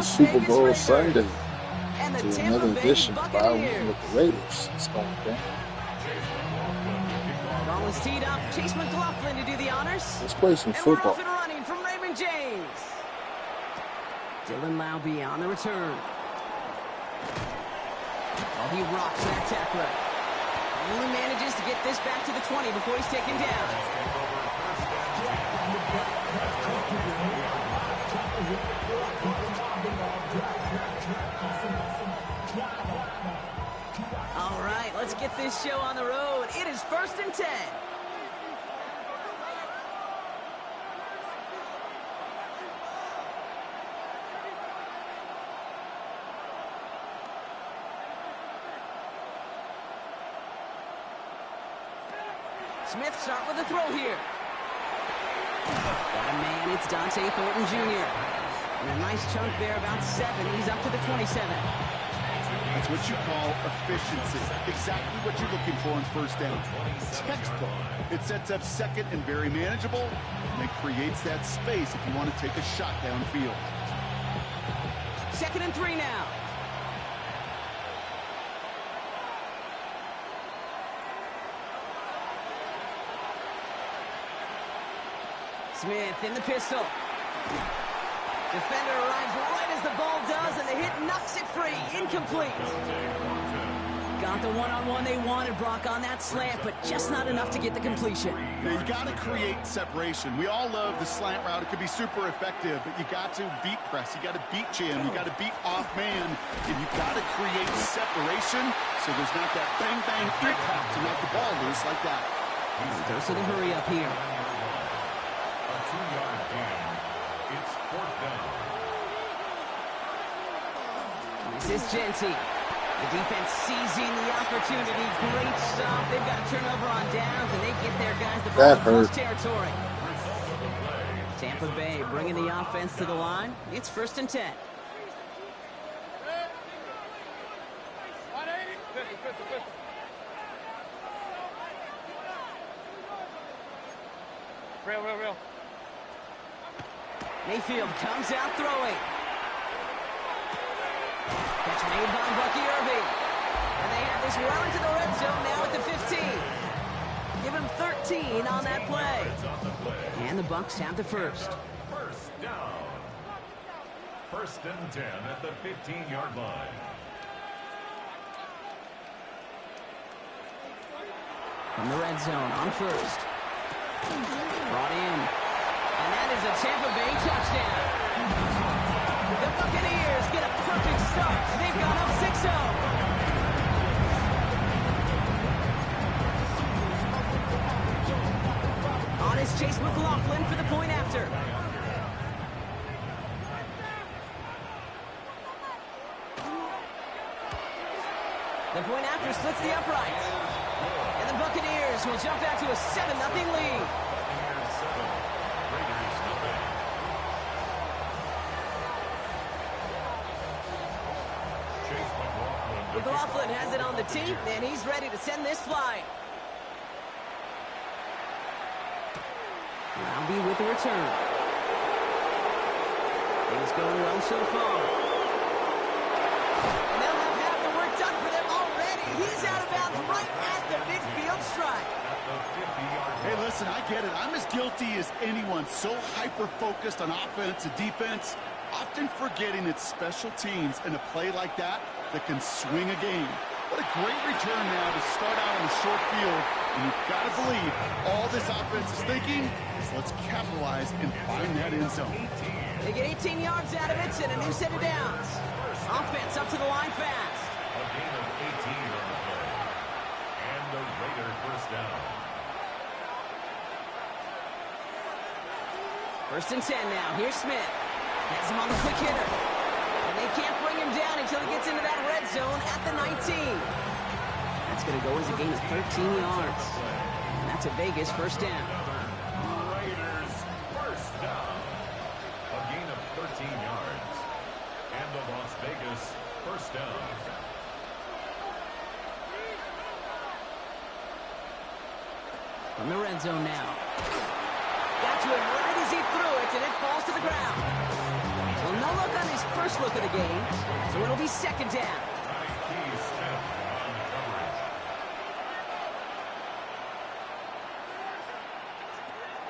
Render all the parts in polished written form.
Happy Super Vegas Bowl Raiders Sunday and the to Tampa another Bay edition of Buy Win with Buccaneers. the Raiders. It's going down. Ball is teed up. Chase McLaughlin to do the honors. Let's play some And we're football. off and running from Raymond James. Dylan Laube on the return. Oh, he rocks that tackler. Only manages to get this back to the 20 before he's taken down. All right, let's get this show on the road. It is 1st and 10. Smith start with a throw here. Got a man, it's Dante Thornton Jr. And a nice chunk there, about 7. He's up to the 27. That's what you call efficiency. Exactly what you're looking for in first down. Textbook. It sets up second and very manageable. And it creates that space if you want to take a shot downfield. 2nd and 3 now. Smith in the pistol. Defender arrives right as the ball does, and the hit knocks it free. Incomplete. Got the one-on-one they wanted, Brock, on that slant, but just not enough to get the completion. Now, you got to create separation. We all love the slant route. It could be super effective, but you got to beat press. You got to beat jam. You got to beat off man, and you got to create separation so there's not that bang-bang impact to knock the ball loose like that. Goes to the hurry up here. A 2-yard gain. It's 4th down. This is Genty. The defense seizing the opportunity. Great stop. They've got a turnover on downs, and they get their guys the ball in close territory. Tampa Bay bringing the offense to the line. It's 1st and 10. Real. Mayfield comes out throwing. Catch made by Bucky Irving. And they have this well into the red zone now at the 15. Give him 13 on that play. And the Bucs have the first. First down. 1st and 10 at the 15-yard line. From the red zone on first. Brought in. And that is a Tampa Bay touchdown. The Buccaneers get a perfect start. They've gone up 6-0. On is Chase McLaughlin for the point after. The point after splits the uprights. And the Buccaneers will jump out to a 7-0 lead. Buccaneers 7, Raiders nothing. Chase McLaughlin has it on the tee, and he's ready to send this flying. Laube with the return. Things going well so far. And they'll have half the work done for them already. He's out of bounds right at the midfield strike. Hey, listen, I get it. I'm as guilty as anyone. So hyper-focused on offense and defense, often forgetting it's special teams in a play like that can swing a game. What a great return now to start out on the short field. And you've got to believe all this offense is thinking is let's capitalize and find that end zone. They get 18 yards out of it and a new set of downs. Offense up to the line fast. A gain of 18 on the play. And the Raider first down. 1st and 10 now. Here's Smith. Has him on the quick hitter. And they can't bring him down until he gets into that red zone at the 19. That's going to go as a gain of 13 yards. And that's a Vegas first down. Raiders first down. A gain of 13 yards. And the Las Vegas first down. From the red zone now. Got to him right as he threw it, and it falls to the ground. Well, no look on his first look of the game, so it'll be second down.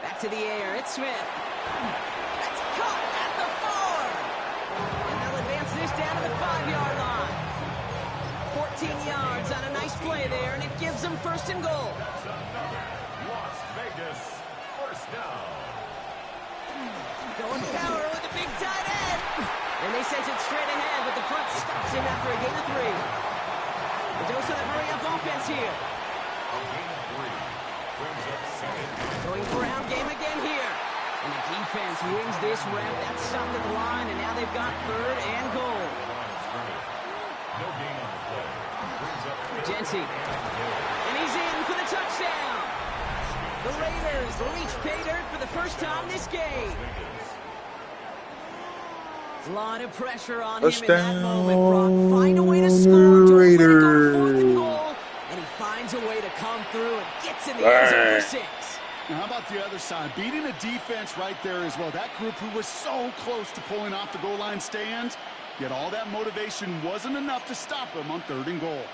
Back to the air, it's Smith. That's caught at the 4. And they'll advance this down to the 5-yard line. 14 yards on a nice play there, and it gives them first and goal. Las Vegas, first down. Going power with the big tight end. And they sent it straight ahead, but the front stops him after a gain of 3. The dose of the hurry-up offense here. A gain of 3. Brings up second. Going ground game again here. And the defense wins this rep. That's stopped at the line, and now they've got third and goal. No gain on the play. Brings up Genty. And he's in for the touchdown. The Raiders reach pay dirt for the first time this game. A lot of pressure on him in that moment, Brock. Find a way to score to win it on 4th and goal. And he finds a way to come through and gets in the end zone for 6. Now, how about the other side? Beating a defense right there as well. That group who was so close to pulling off the goal line stand, yet all that motivation wasn't enough to stop them on 3rd and goal.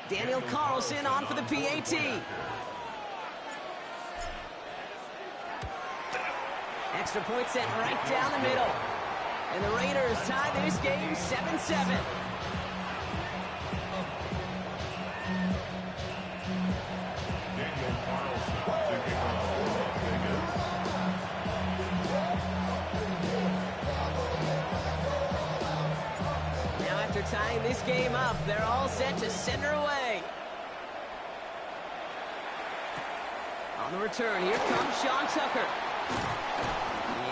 Daniel Carlson on for the PAT. Extra point set right down the middle. And the Raiders tie this game 7-7. Daniel Carlson taking off Las Vegas. Now after tying this game up, they're all set to send her away. On the return, here comes Sean Tucker.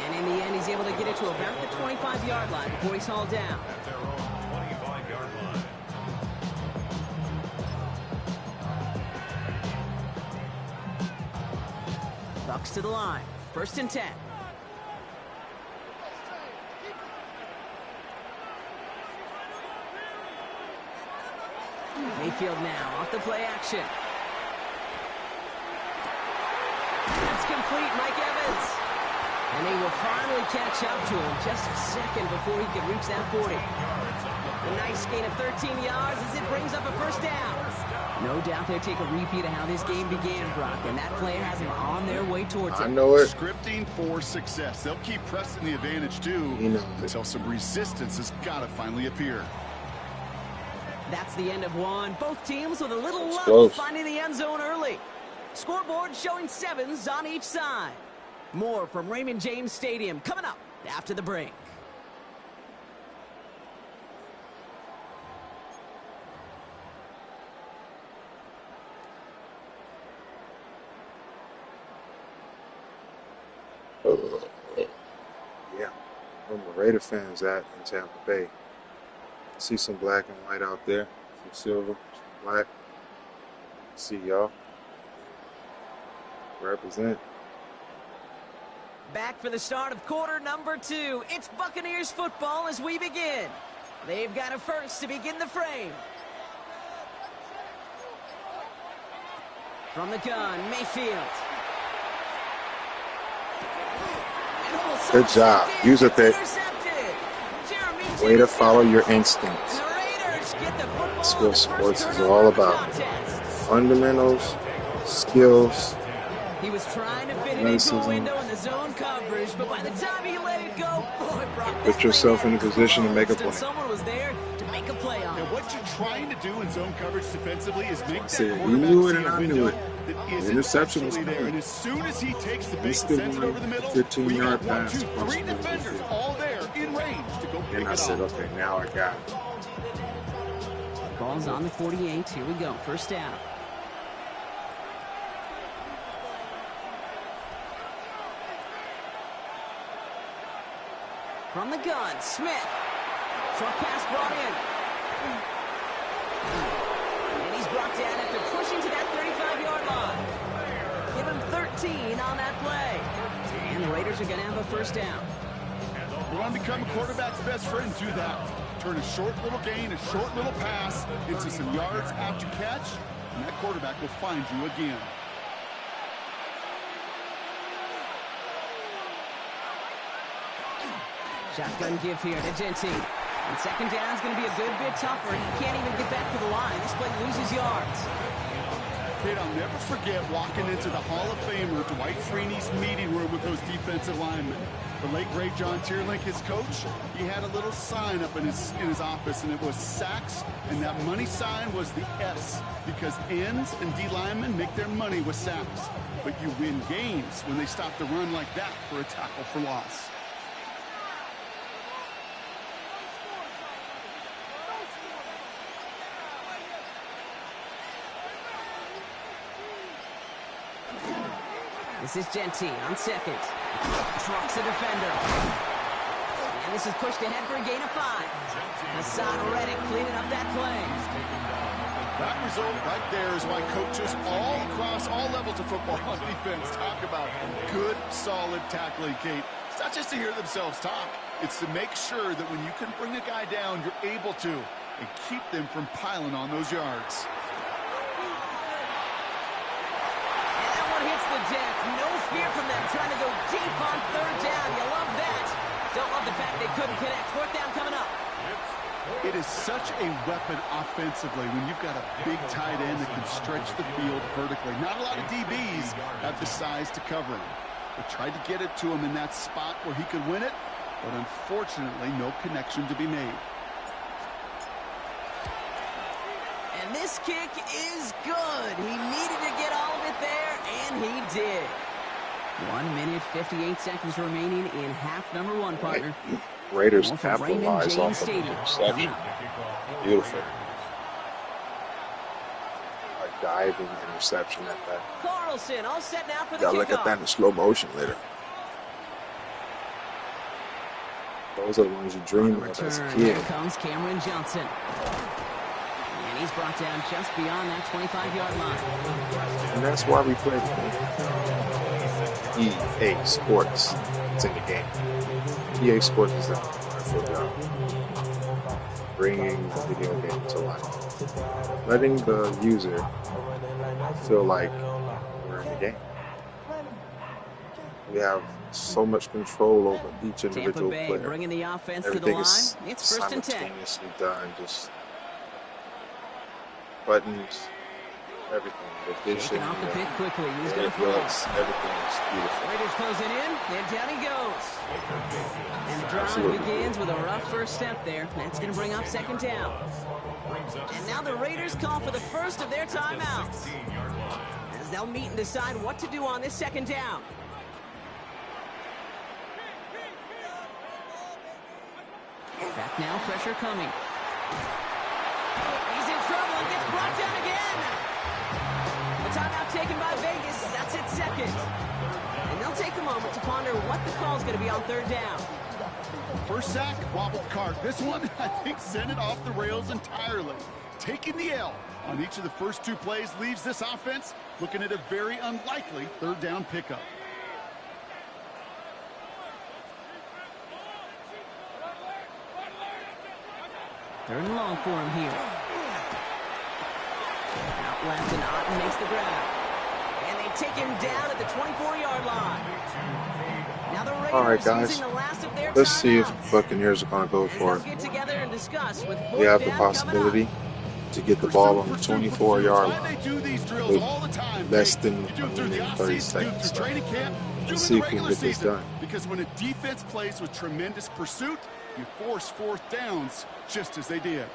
And in the end, he's able to get it to about the 25-yard line before he's hauled down. At their own 25-yard line. Bucks to the line. 1st and 10. Mayfield now off the play action. That's complete, Mike Evans. And they will finally catch up to him just a second before he can reach that 40. A nice gain of 13 yards as it brings up a first down. No doubt they'll take a repeat of how this game began, Brock, and that play has them on their way towards it. I know it. Scripting for success. They'll keep pressing the advantage, too, until some resistance has got to finally appear. That's the end of one. Both teams with a little luck finding the end zone early. Scoreboard showing 7s on each side. More from Raymond James Stadium coming up after the break. Yeah, where my Raider fans at in Tampa Bay. See some black and white out there, some silver, some black. See y'all. Represent. Back for the start of quarter number 2. It's Buccaneers football as we begin. They've got a first to begin the frame. From the gun, Mayfield. Good job. Use a pick. Way to follow your instincts. That's what sports is all about. Fundamentals, skills. He was trying to fit it into a window in the zone coverage, but by the time he let it go, boy, Brock, put yourself in a position to make a play. Someone was there to make a play on. And what you're trying to do in zone coverage defensively is make that You quarterback knew it see and a I window knew it. that The isn't interception was actually there. coming. And as soon as he takes the bait and still sends it won over the middle, 15-yard we got 1, pass 2, 3 defenders all there in range to go pick And I it said, off. okay, now I got it. Ball's on the 48. Here we go. First down. From the gun, Smith. Short pass brought in. And he's brought down after pushing to that 35-yard line. Give him 13 on that play. And the Raiders are going to have a first down. You want to become a quarterback's best friend, do that. Turn a short little gain, a short little pass into some yards after catch, and that quarterback will find you again. Shotgun give here to Genty. And second down is going to be a good bit tougher. He can't even get back to the line. This play loses yards. Kid, I'll never forget walking into the Hall of Famer Dwight Freeney's meeting room with those defensive linemen. The late, great John Tierlink, his coach, he had a little sign up in his office, and it was sacks, and that money sign was the S, because ends and D linemen make their money with sacks. But you win games when they stop the run like that for a tackle for loss. This is Genty on second. Trucks the defender. And this is pushed ahead for a gain of 5. Hassan Reddick cleaning up that play. That result right there is why coaches all across all levels of football on defense talk about good, solid tackling, Kate. It's not just to hear themselves talk. It's to make sure that when you can bring a guy down, you're able to, and keep them from piling on those yards. Hits the deck. No fear from them trying to go deep on third down. You love that. Don't love the fact they couldn't connect. Fourth down coming up. It is such a weapon offensively when you've got a big tight end that can stretch the field vertically. Not a lot of DBs have the size to cover him. They tried to get it to him in that spot where he could win it, but unfortunately no connection to be made. And this kick is good. He needed to get all of it there, and he did. 1 minute, 58 seconds remaining in half number 1, partner. Raiders capitalize off of the interception. Beautiful. A diving interception at that. Carlson all set now for the Gotta kickoff. look at that in slow motion later. Those are the ones you dream of as a kid. Here comes Cameron Johnson. And he's brought down just beyond that 25-yard line. And that's why we play the game. EA Sports. It's in the game. EA Sports is a wonderful job. Bringing the video game to life. Letting the user feel like we're in the game. We have so much control over each individual Tampa Bay player. bringing the offense to the Everything line. is It's first and 10. simultaneously done. Just buttons, everything. The vision, Taking off the pick quickly. He's going to throw. everything is beautiful. Raiders closing in, and down he goes. And the drive begins with a rough first step there. That's going to bring up second down. And now the Raiders call for the first of their timeouts, as they'll meet and decide what to do on this second down. Back now, pressure coming. He's in trouble and gets brought down again. A timeout taken by Vegas. That's it, second. And they'll take a moment to ponder what the call is going to be on third down. First sack, wobbled the cart. This one, I think, sent it off the rails entirely. Taking the L on each of the first 2 plays leaves this offense looking at a very unlikely third down pickup. Third and long for him here. Out left, and Otten makes the grab. And they take him down at the 24-yard line. Now the Raiders All right, guys. using the last of their Let's see if timeouts. Buccaneers are going to go As for they'll it. get together and discuss with We have the fourth down possibility coming up. to get the ball on the 24-yard Why line they do these drills with all the time, less Jake. than You do it 1 through the minute and 30 offseason, you do it seconds. through training camp, you do Let's it see in if the we can regular get this season. done. Because when a defense plays with tremendous pursuit, you force fourth downs just as they did.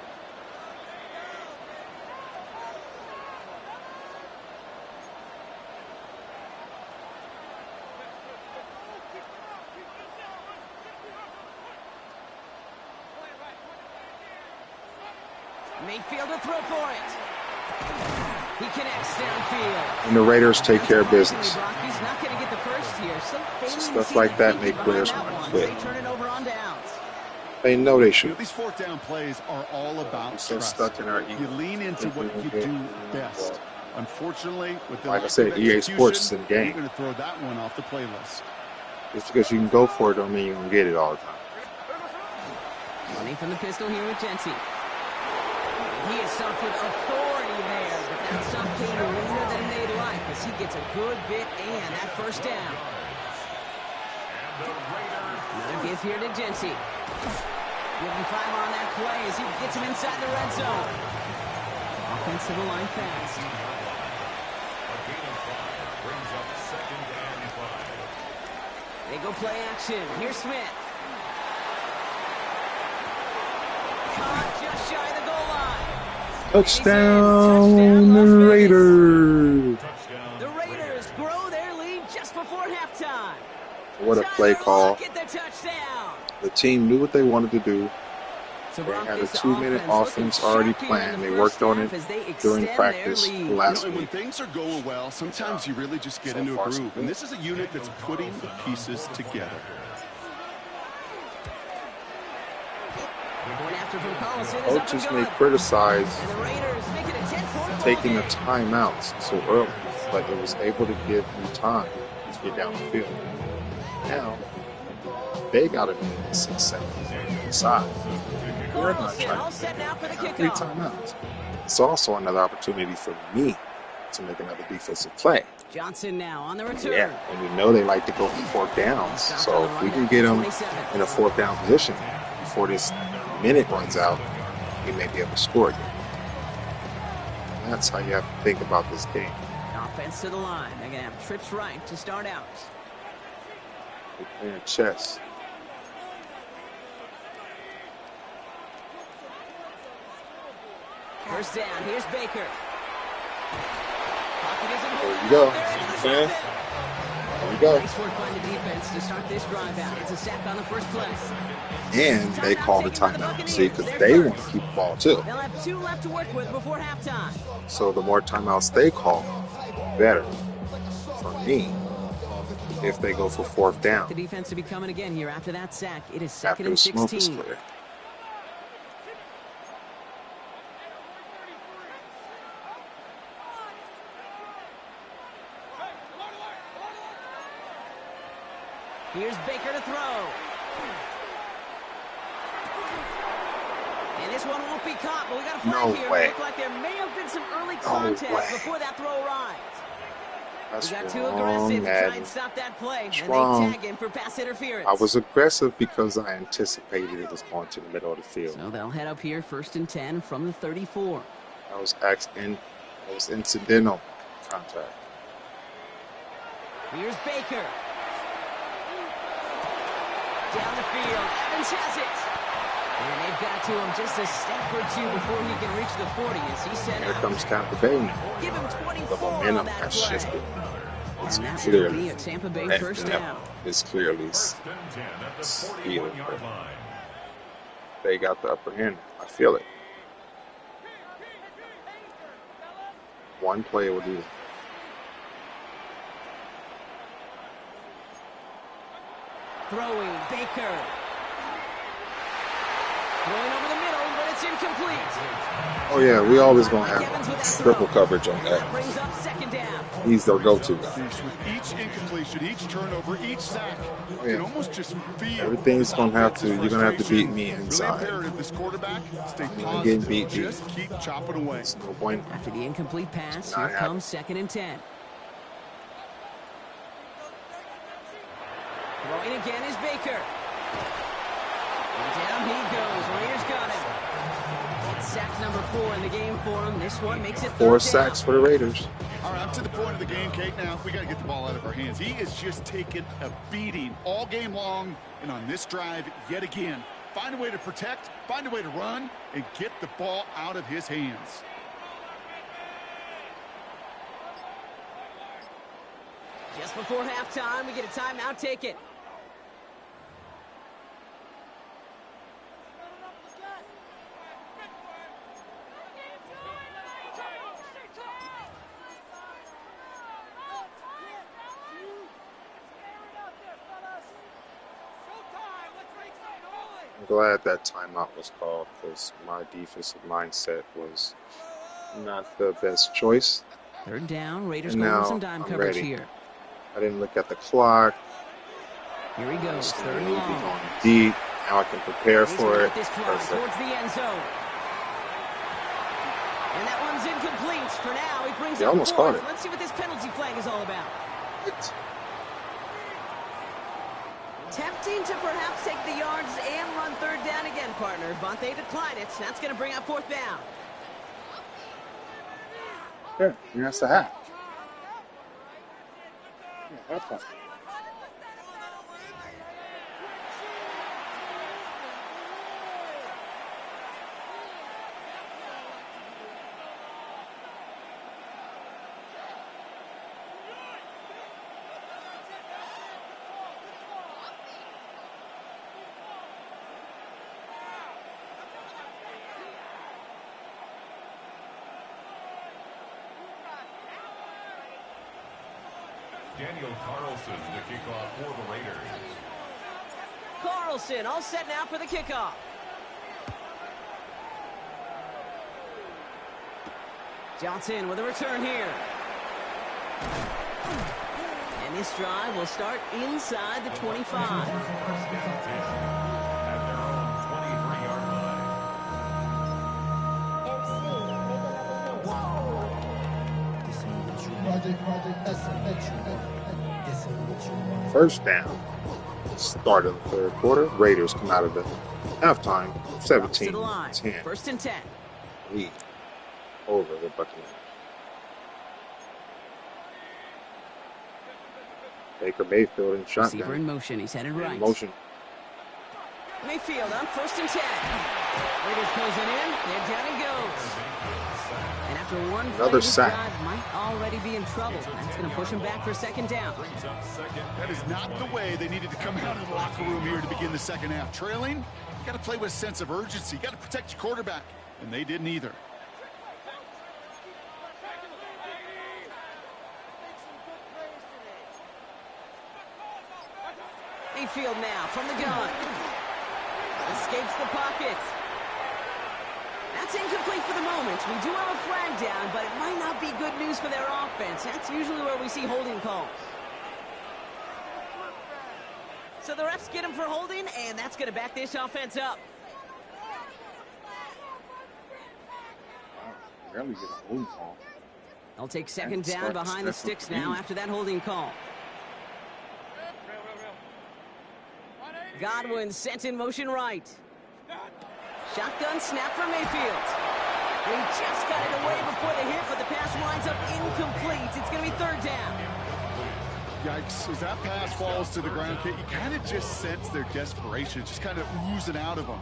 Mayfield to throw for it. He connects downfield. And the Raiders take care of business. He's not going to get the first here. Stuff like that make players want to quit. They turn it over on downs. They know they You know, should. these fourth down plays are all about We've been trust. stuck in our You lean into what you do best. Unfortunately, with the Like I lack said, of EA execution, Sports is in the game. you're going to throw that one off the playlist. Just because you can go for it don't mean you're going to get it all the time. Running from the pistol here with Genty. He is stumped with authority there, but that stump came later than they'd like as he gets a good bit and that first down. Another give here to Genty. Give him 5 on that play as he gets him inside the red zone. Offensive line fast. A gain of 5 brings up 2nd and 5. They go play action. Here's Smith. Caught just shy of the goal line. Touchdown, the Raiders. The Raiders grow their lead just before halftime. What a play call. Get the touchdown. The team knew what they wanted to do. So They had a 2-minute offense already planned. They worked on it during practice last And when week. things are going well, sometimes you really just get into a groove. And this is a unit that's putting the pieces together. Coaches may criticize taking the timeouts so early, but it was able to give you time to get down the field. Now, they got to make 6 seconds inside. We're not trying to take 3 timeouts. It's also another opportunity for me to make another defensive play. Johnson now on the return. Yeah, and we know they like to go for 4th downs, so if we can get them in a 4th down position before this minute runs out, we may be able to score again. And that's how you have to think about this game. Offense to the line. They're going to have trips right to start out. They're playing chess. First down. Here's Baker. There you go. There you go. Nice work by the defense to start this drive out. It's a sack on the first play. And they called a timeout. See, because they want to keep the ball too. They'll have 2 left to work with before halftime. So the more timeouts they call, better for me if they go for 4th down. The defense to be coming again here after that sack. It is 2nd After and the smoke is 16. clear. Here's Baker to throw. And this one won't be caught, but we got a flag No here. way. It looked like there may have been some early contact before that throw arrived. That's We got too wrong, aggressive to try Madden. and stop that play, That's and wrong. they tag him for pass interference. I was aggressive because I anticipated it was going to the middle of the field. So they'll head up here 1st and 10 from the 34. That was incidental contact. Here's Baker. Down the field. Evans has it. And they've got to him just a step or 2 before he can reach the 40 as he set Here out. comes Tampa Bay now. Give him The 24 on momentum that has play. shifted. It's And that will be clearly a Tampa Bay and first that down. is clearly 1st and 10 at the feeling 41-yard it. line. They got the upper hand. I feel it. One play will do it. Throwing, Baker. Throwing over the middle, but it's incomplete. Oh yeah, we always gonna have Evans with that triple throw. coverage on That that. brings up 2nd down. He's their go-to guy. With each incompletion, each turnover, each sack, you yeah. can almost just feel Everything's gonna have to. You're gonna have to beat frustration. me Really inside. imperative this quarterback stay I'm not positive. getting beat deep. Just keep chopping away. It's no point. After the incomplete pass, Not here comes 2nd and 10. Throwing again is Baker. And down he goes. Raiders got him. It's sack number 4 in the game for him. This one makes it 4 3rd sacks down. for the Raiders. All right, up to the point of the game, Kate. Now, we got to get the ball out of our hands. He is just taking a beating all game long. And on this drive, yet again, find a way to protect, find a way to run, and get the ball out of his hands. Just before halftime, we get a timeout. Take it. I'm glad that timeout was called because my defensive mindset was not the best choice. 3rd down. Raiders And going with now some dime I'm coverage ready. here. I didn't look at the clock. Here he goes. It's 3rd going and to be long. going deep. Now I can prepare He's for gonna it. get this fly Perfect. towards the end zone. And that one's incomplete for now. He brings They up almost 4th. caught it. Let's see what this penalty flag is all about. Tempting to perhaps take the yards and run third down again, partner, but they declined it. That's going to bring up fourth down. Yeah, that's the hat. Yeah, halftime. Daniel Carlson to kick off for the Raiders. Carlson all set now for the kickoff. Johnson with a return here. And this drive will start inside the 25. First down 10 at their own 23-yard line. First down. Start of the third quarter. Raiders come out of the halftime 17-10. First and 10. Lead over the Buccaneers. Baker Mayfield in shotgun. Receiver in motion. He's headed right. In motion. Mayfield on first and 10. Raiders closing in. And down he goes. And after one Another sack. Drive might already be in trouble. That's going to push him back for second down. That is not the way they needed to come out of the locker room here to begin the second half. Trailing, you got to play with a sense of urgency. You got to protect your quarterback. And they didn't either. Mayfield now from the gun. Escapes the pocket. That's incomplete for the moment. We do have a flag down, but it might not be good news for their offense. That's usually where we see holding calls. So the refs get him for holding, and that's going to back this offense up. Rarely get a holding call. They'll take second down behind the sticks now after that holding call. Godwin sent in motion right. Shotgun snap from Mayfield. He just got it away before the hit, but the pass winds up incomplete. It's going to be third down. Yikes, as that pass falls to the ground, you kind of just sense their desperation, just kind of oozing out of them.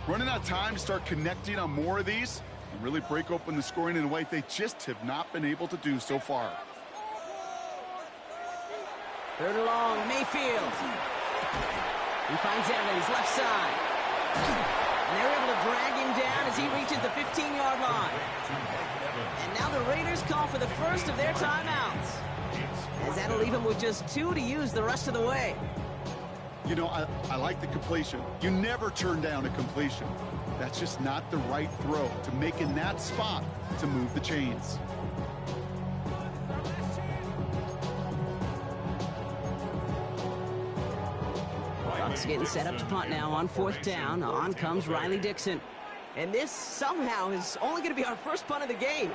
Running out of time to start connecting on more of these and really break open the scoring in a way they just have not been able to do so far. Third and long, Mayfield. He finds Evans left side. And they're able to drag him down as he reaches the 15-yard line. And now the Raiders call for the first of their timeouts. As that'll leave him with just 2 to use the rest of the way. You know, I like the completion. You never turn down a completion. That's just not the right throw to make in that spot to move the chains. Bucks getting set up to punt now on fourth down. On comes Riley Dixon. And this somehow is only going to be our first punt of the game.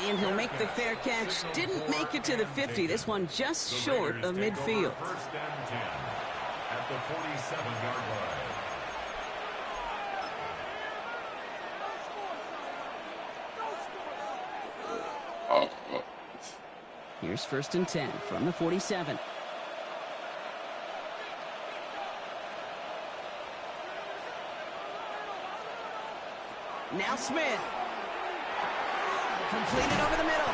And he'll make the fair catch. Didn't make it to the 50. This one just short of midfield. First down 10 at the 47-yard line. Here's first and 10 from the 47. Now Smith. Completed over the middle.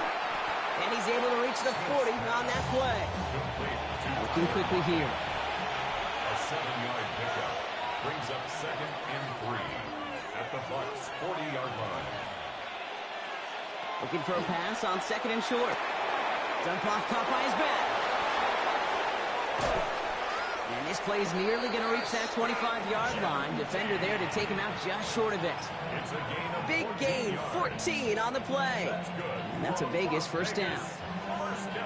And he's able to reach the 40 on that play. Looking quickly here. A 7-yard pickup brings up second and 3 at the Bucks 40-yard line. Looking for a pass on second and short. Dunkoff caught by his back. And this play's nearly going to reach that 25-yard line. Defender there to take him out just short of it. It's a gain of Big gain, 14 on the play. And that's a Vegas first down.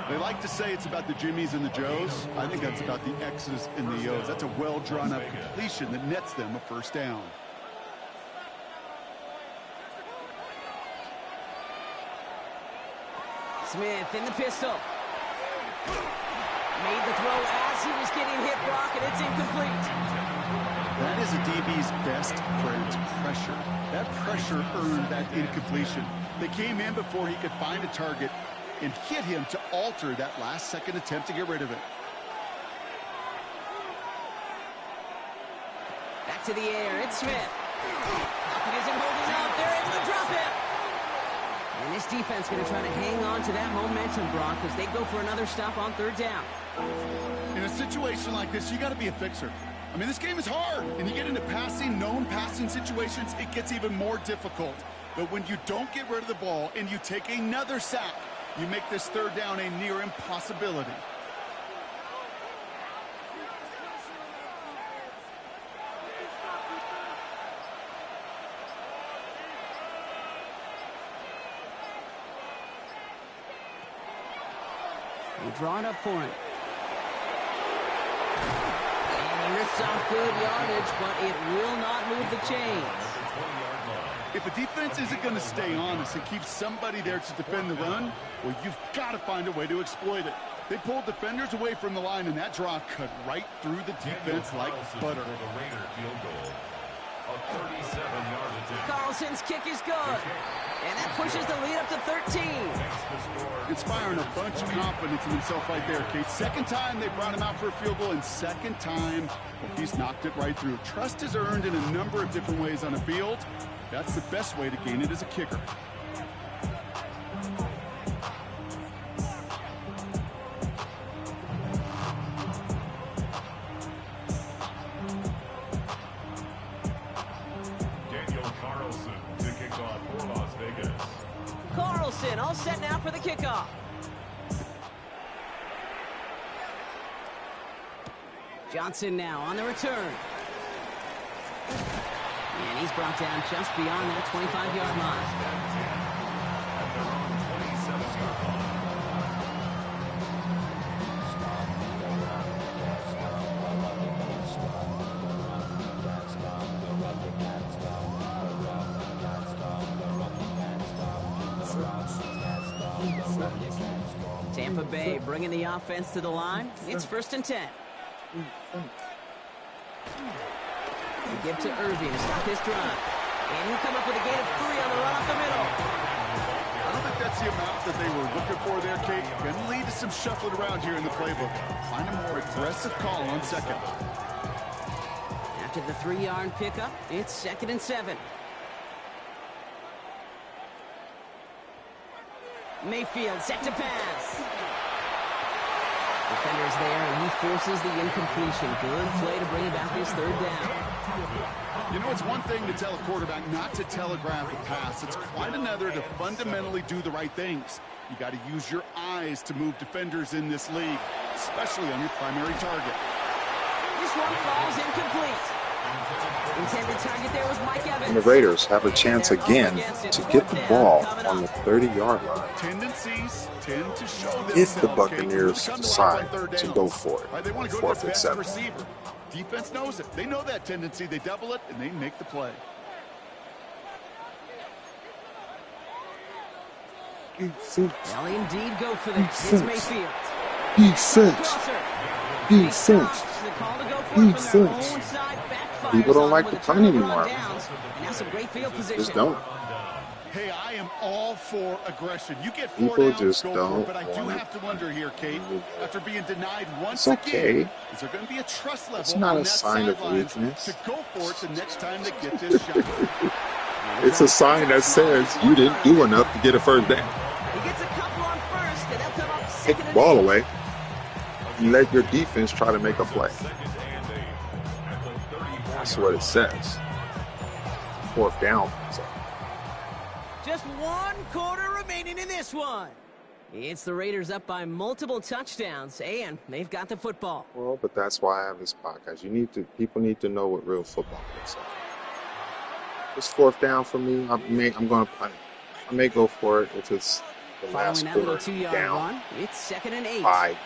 They like to say it's about the Jimmies and the Joes. I think that's about the X's and the O's. That's a well-drawn-up completion that nets them a first down. Smith in the pistol. Made the throw as he was getting hit, Brock, and it's incomplete. That is a DB's best friend, pressure. That pressure earned that incompletion. They came in before he could find a target and hit him to alter that last-second attempt to get rid of it. Back to the air, it's Smith. Pocket isn't holding up, they're able to drop it. And this defense going to try to hang on to that momentum, Brock, as they go for another stop on third down. In a situation like this, you got to be a fixer. I mean, this game is hard, and you get into passing, known passing situations, it gets even more difficult. But when you don't get rid of the ball and you take another sack, you make this third down a near impossibility. They draw it up for him. And he rips off good yardage, but it will not move the chains. If a defense isn't going to stay honest and keep somebody there to defend the run, well, you've got to find a way to exploit it. They pulled defenders away from the line, and that draw cut right through the defense like butter. Carlson's kick is good. And that pushes the lead up to 13. Inspiring a bunch of confidence in himself right there, Kate. Second time they brought him out for a field goal, and second time, well, he's knocked it right through. Trust is earned in a number of different ways on the field. That's the best way to gain it as a kicker. Carlson all set now for the kickoff. Johnson now on the return. And he's brought down just beyond that 25-yard line. Tampa Bay bringing the offense to the line. It's 1st and 10. They give to Irving to stop his drive. And he'll come up with a gain of 3 on the run up the middle. I don't think that's the amount that they were looking for there, Kate. Going to lead to some shuffling around here in the playbook. Find a more aggressive call on second. After the 3-yard pickup, it's 2nd and 7. Mayfield set to pass. Defender's there, and he forces the incompletion. Good play to bring about his 3rd down. You know, it's one thing to tell a quarterback not to telegraph a pass. It's quite another to fundamentally do the right things. You got to use your eyes to move defenders in this league, especially on your primary target. This one falls incomplete. Intended target there was Mike Evans. And the Raiders have a chance again to get the ball on the 30-yard line Tendencies tend to show if the Buccaneers decide to go for it. They want to go 4th to the and pass 7. receiver. Defense knows it. They know that tendency. They double it, and they make the play. They'll indeed go for this. It's Mayfield. Defense. Defense. Defense. People don't like the punt anymore. Now some great field position. Just don't. Hey, I am all for aggression. You get 4 People downs, just go for it. don't But I do want have to wonder here, Kate, after being denied once It's okay. again, is there going to be a trust level It's not on a that sign of sidelines weakness. to go for it the next time they get this shot? It's a sign that says you didn't do enough to get a 1st down. He gets a couple on 1st, and they'll come up 2nd Take the and ball 8. away and let your defense try to make a play. That's what it says. 4th down. So. Just 1 quarter remaining in this one. It's the Raiders up by multiple touchdowns, and they've got the football. Well, but that's why I have this podcast. People need to know what real football looks like. It's 4th down for me. I'm going to punt it. I may go for it if it's the last Following that little quarter 2-yard down run, it's 2nd and 8. by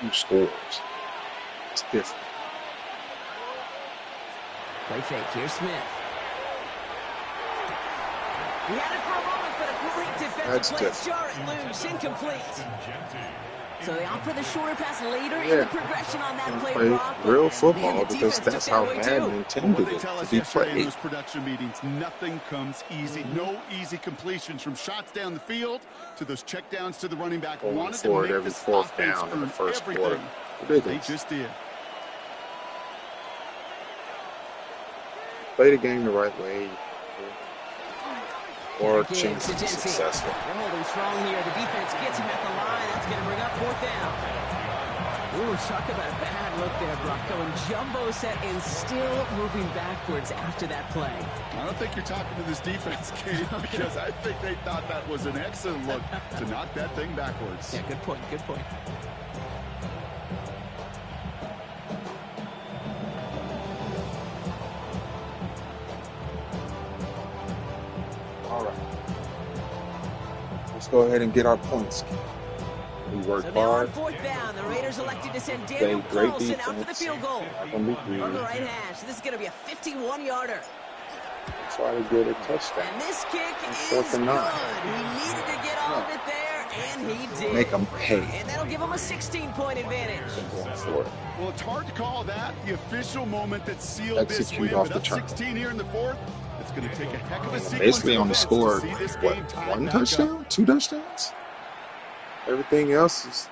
2 scores. It's different. Play fake. Here's Smith. He had it for a moment but a great defensive play. Jar it loose, incomplete. So they opt for the shorter pass later in the progression on that play, Brock. Real football, because that's how Madden intended it to be played. In those production meetings, nothing comes easy. No easy completions from shots down the field to those checkdowns to the running back. Going for it every fourth down in the first quarter. They just did. Play the game the right way, or chance to be successful. They're holding strong here. The defense gets him at the line. That's going to bring up fourth down. Ooh, talk about a bad look there, Brock. Going jumbo set and still moving backwards after that play. I don't think you're talking to this defense, Kate, because I think they thought that was an excellent look to knock that thing backwards. Yeah, good point, good point. All right. Let's go ahead and get our points. We work hard. On fourth down, the Raiders elected to send Daniel Carlson out for the field goal. On the right hash. This is going to be a 51-yarder. Try to get a touchdown. And this kick is good. He needed to get all of it there, and he did. Make them pay. And that'll give him a 16-point advantage. Well, it's hard to call that the official moment that sealed this win. Off the Up turn. 16 here in the fourth. It's going to take a heck of a sequence. Basically on the score, what, one touchdown? Two touchdowns? Everything else has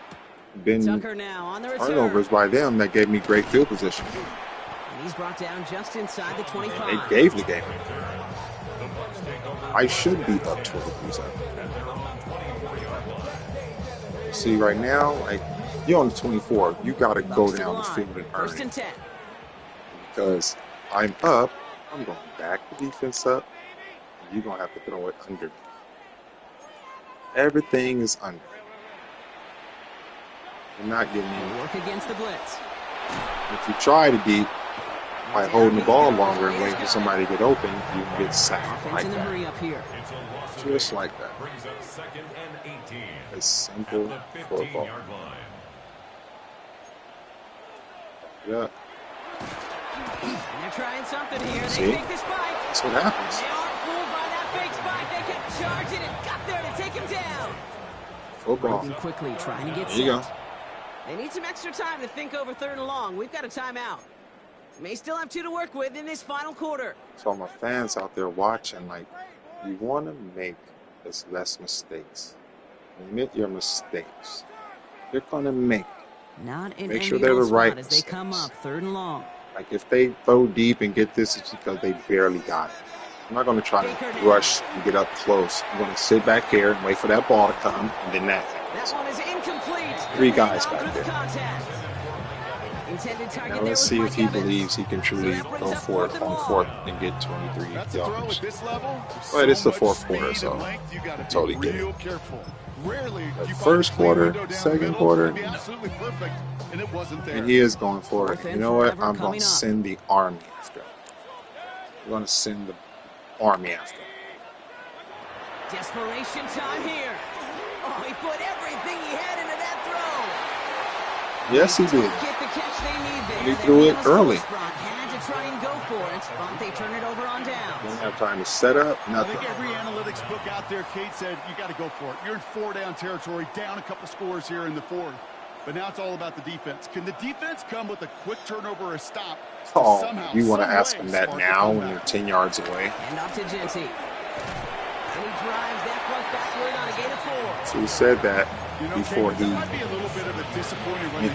been turnovers by them that gave me great field position. And he's brought down just inside the 25. And they gave the game. I should be up 20%. See, right now, like, you're on the 24. You got to go down the field and earn it. 10. Because I'm up, I'm going to back the defense up, and you're going to have to throw it under. Everything is under. You're not getting in. Work against the blitz. If you try to beat by holding the ball longer and waiting for somebody to get open, you can get sacked like that. Hurry up here. Just like that. It's simple football. Yeah. And they're trying something here. See? They take the spike. That's what happens. They aren't fooled by that fake spike. They kept charging and got there to take him down. Football. Moving quickly, trying to get There you go. They need some extra time to think over third and long. We've got a timeout. May still have 2 to work with in this final quarter. So my fans out there watching, like, you want to make as less mistakes. Admit your mistakes. You're going to make Not an Make sure they're the right as they come up third and long. Like, if they throw deep and get this, it's because they barely got it. I'm not going to try to rush and get up close. I'm going to sit back here and wait for that ball to come, and then that happens. That one is incomplete. 3 guys got there. Now let's see if he believes he can truly go for it on fourth and get 23 yards. But it's the fourth quarter, so I totally get it. But first quarter, second quarter, and he is going for it. You know what? I'm going to send the army after him. I'm going to send the army after him. Desperation time here. Oh, he put everything he had into that throw. Yes, he did. Get the catch they need there. And he threw it early. Had to try and go for it, but they turn it over on down. Don't have time to set up, nothing. I think every analytics book out there, Kate, said you got to go for it. You're in 4-down territory, down a couple scores here in the fourth. But now it's all about the defense. Can the defense come with a quick turnover or a stop? Oh, you want to ask him that now when they're 10 yards away? And off to Genty. And he drives that puck backward on a gain of 4. So he said that before he went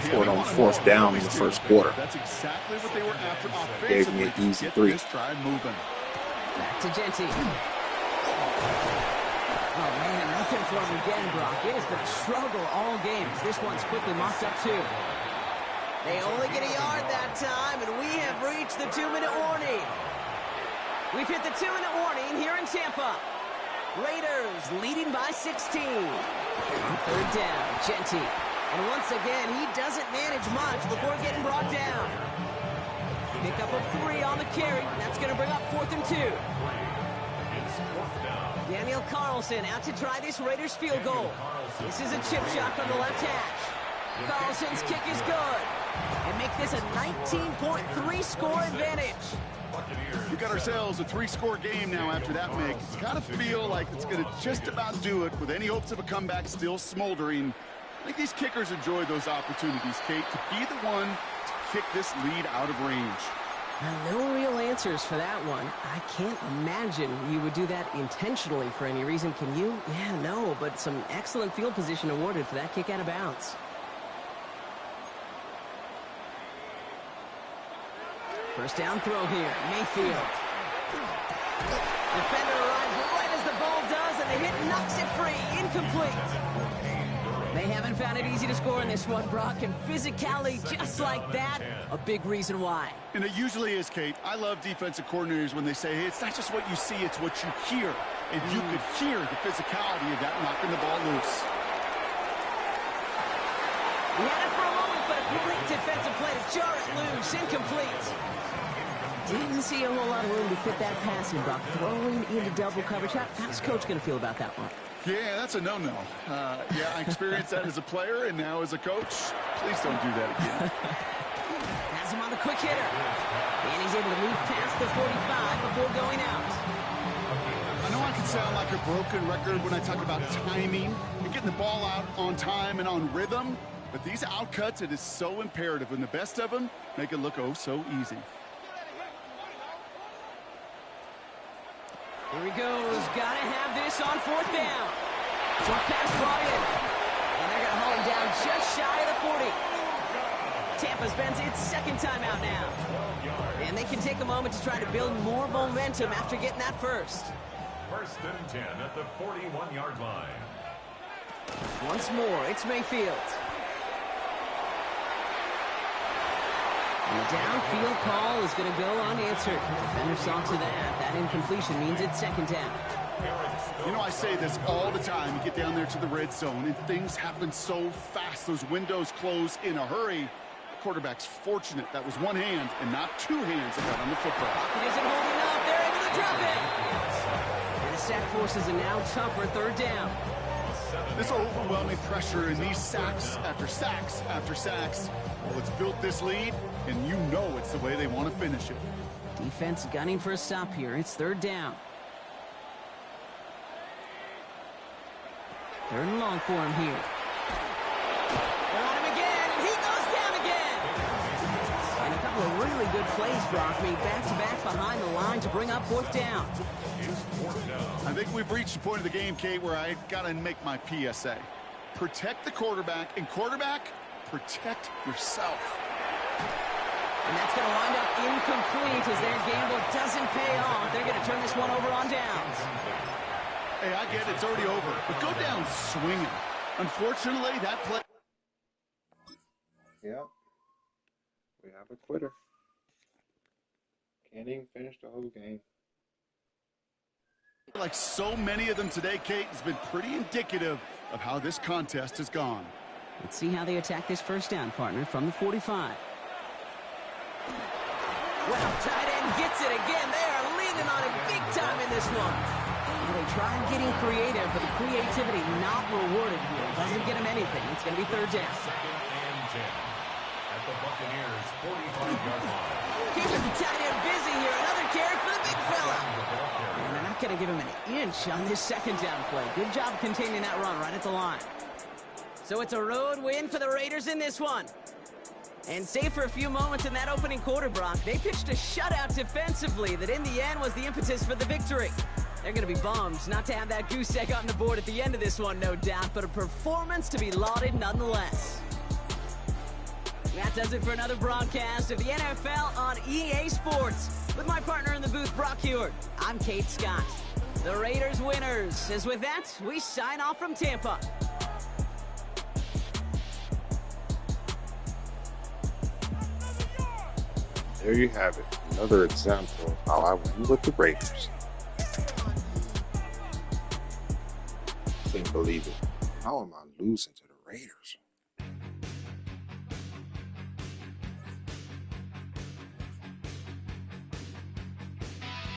for it on fourth down in the first quarter. That's exactly what they were after. Gave me an easy 3. Back to Genty. Oh, man, nothing for him again, Brock. It has been a struggle all game. This one's quickly mocked up, too. They only get a yard that time, and we have reached the 2-minute warning. We've hit the 2-minute warning here in Tampa. Raiders leading by 16. On third down, Genty. And once again, he doesn't manage much before getting brought down. Pickup of 3 on the carry. That's going to bring up 4th and 2. Daniel Carlson out to try this Raiders field goal. This is a chip shot from the left hash. Carlson's kick is good. And make this a 19.3 score advantage. Buccaneers. We got ourselves a 3-score game now after that make. It's got to feel like it's going to just about do it with any hopes of a comeback still smoldering. I think these kickers enjoy those opportunities, Kate, to be the one to kick this lead out of range. No real answers for that one. I can't imagine you would do that intentionally for any reason. Can you? Yeah, no, but some excellent field position awarded for that kick out of bounds. First down throw here, Mayfield. Defender arrives right as the ball does, and the hit knocks it free. Incomplete. They haven't found it easy to score in this one, Brock, and physicality just like that, a big reason why. And it usually is, Kate. I love defensive coordinators when they say, hey, it's not just what you see, it's what you hear. And you could hear the physicality of that knocking the ball loose. He had it for a moment, but a great defensive play to jar it loose. Incomplete. Didn't see a whole lot of room to fit that pass in, Brock. Throwing into double coverage. How's Coach going to feel about that one? Yeah, that's a no-no. Yeah, I experienced that as a player and now as a coach. Please don't do that again. Has him on the quick hitter. And he's able to move past the 45 before going out. I know I can sound like a broken record when I talk about timing and getting the ball out on time and on rhythm, but these outcuts, it is so imperative, and the best of them make it look oh so easy. Here he goes. Got to have this on fourth down. Short pass brought in. And they're going to haul him down just shy of the 40. Tampa spends its second time out now. And they can take a moment to try to build more momentum after getting that first. First and 10 at the 41-yard line. Once more, it's Mayfield. And the downfield call is going to go unanswered. Defender saw to that. That incompletion means it's second down. You know, I say this all the time. You get down there to the red zone, and things happen so fast. Those windows close in a hurry. The quarterback's fortunate that was one hand and not two hands that got on the football. It isn't holding up. They're able to drop it. And the sack forces a now tougher third down. This overwhelming pressure and these sacks after sacks after sacks, well, it's built this lead, and you know it's the way they want to finish it. Defense gunning for a stop here. It's third down. Third and long for him here. They're on him again, and he goes down again. And a couple of really good plays, Brock, made back-to-back behind the line to bring up fourth down. I think we've reached the point of the game, Kate, where I got to make my PSA. Protect the quarterback, and quarterback, protect yourself. And that's going to wind up incomplete as their gamble doesn't pay off. They're going to turn this one over on downs. Hey, I get it. It's already over. But go down swinging. Unfortunately, that play... Yep. We have a quitter. Can't even finish the whole game. Like so many of them today, Kate, has been pretty indicative of how this contest has gone. Let's see how they attack this first down, partner, from the 45. Well, tight end gets it again. They are leaning on it big time in this one. Well, they tried getting creative, but the creativity not rewarded here. Doesn't get them anything. It's going to be third down. Second and 10 at the Buccaneers' 45-yard line. Keeping the tight end busy here. Another carry for the big fella. And they're not going to give him an inch on this second down play. Good job containing that run right at the line. So it's a road win for the Raiders in this one. And save for a few moments in that opening quarter, Brock, they pitched a shutout defensively that in the end was the impetus for the victory. They're going to be bummed not to have that goose egg on the board at the end of this one, no doubt, but a performance to be lauded nonetheless. That does it for another broadcast of the NFL on EA Sports. With my partner in the booth, Brock Heward, I'm Kate Scott. The Raiders winners. As with that, we sign off from Tampa. There you have it. Another example of how I win with the Raiders. Can't believe it. How am I losing to the Raiders?